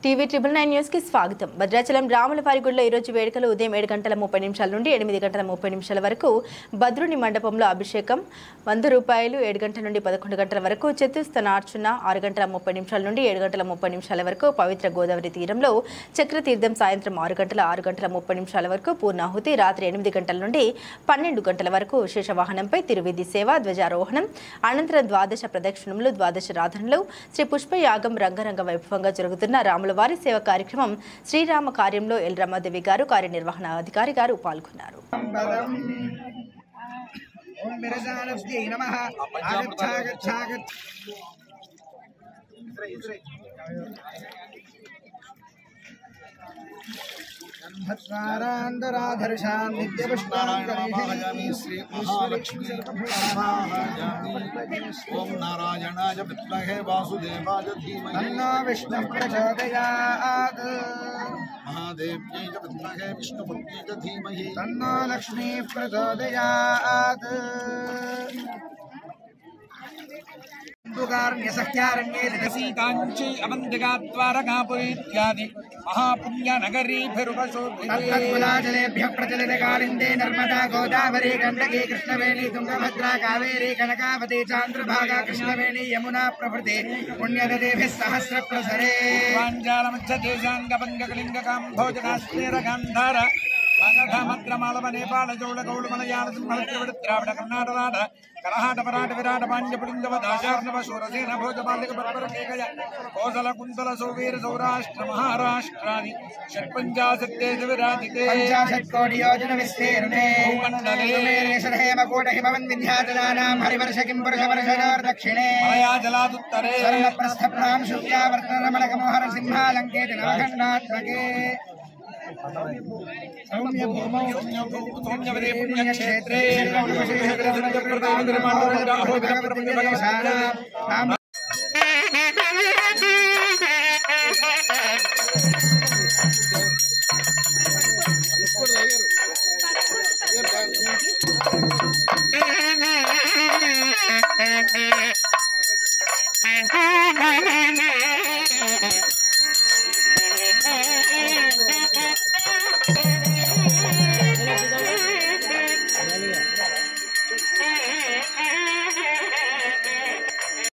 TV 999 news కి స్వాగతం. భద్రాచలం రాములవారిగుడిలో ఈ రోజు వేడుకలు ఉదయం 7:30 నుండి 8:30 వరకు భద్రుని మండపంలో అభిషేకం 100 రూపాయలు 7 గంటల నుండి 11 గంటల వరకు చతుస్థనార్చన 6:30 నుండి 7:30 వరకు పవిత్ర గోదావరి తీరంలో చక్రతీర్థం సాయంత్రం 6:30 వరకు పూర్ణాహుతి రాత్రి 8 గంటల నుండి 12 గంటల వరకు విశేష వాహనంపై తిరువిధి సేవ ధ్వజారోహణం అనంతరం ద్వాదశ ప్రదక్షిణములు ద్వాదశ రాధనలు శ్రీ పుష్పయాగం రంగరంగ వైభవంగా జరుగుతున్న రాములవారి సేవ కార్యక్రమం శ్రీరామ కార్యంలో ఎల్ రమాదేవి గారు కార్యనిర్వహణాధికారి గారు పాల్గొన్నారు. धर्षान् नित्यपुष्पाणि श्री महालक्ष्मी ओम नारायणाय विद्महे वासुदेवाय धीमहि तन्नो विष्णुः प्रचोदयात् महादेव्यै च विद्महे विष्णुपत्न्यै च धीमहि तन्नो लक्ष्मीः प्रचोदयात् सीतांची अवंतिका द्वारकापुरी इत्यादि महापुण्य नगरीभिरुपशोभितेभ्यः प्रचलित कालिंदे नर्मदा गोदावरी गंडकी कृष्णवेणी तुंगभद्रा कावेरी कनकावती चांद्रभागा कृष्णवेणी यमुना प्रभृति पुण्यनदीभिः सहस्र प्रसरे वाञ्छालमध्यदेशाङ्गभङ्गकलिङ्गकाम्भोजनास्तेर गान्धार मगधमद्रमालव नेपाल चोळ गौड मलयाळ सिंहल त्रिविड द्राविड कर्णाटक कलहाट पराट विराट पांड्य पुलिंगव दाशार्णव शूरसेन भोजपालिक बर्बर केकय कोसल कुंतल सौवीर सौराष्ट्र महाराष्ट्रादि षट्पञ्चाशत् विराजिते 50 कोटि योजन विस्तीर्णे मंडले हेमकूट हिमवन् विन्ध्याचलानां हरिवर्ष किंपुरुष वर्षयोर् दक्षिणे मलया जलादुत्तरे स्वर्णप्रस्थप्रां शुक्यावर्तन रमणक मोहर सिंहालंकेत नवखण्डात्मके सौम्य भूमौ सौम्यवरे पुण्यक्षेत्रे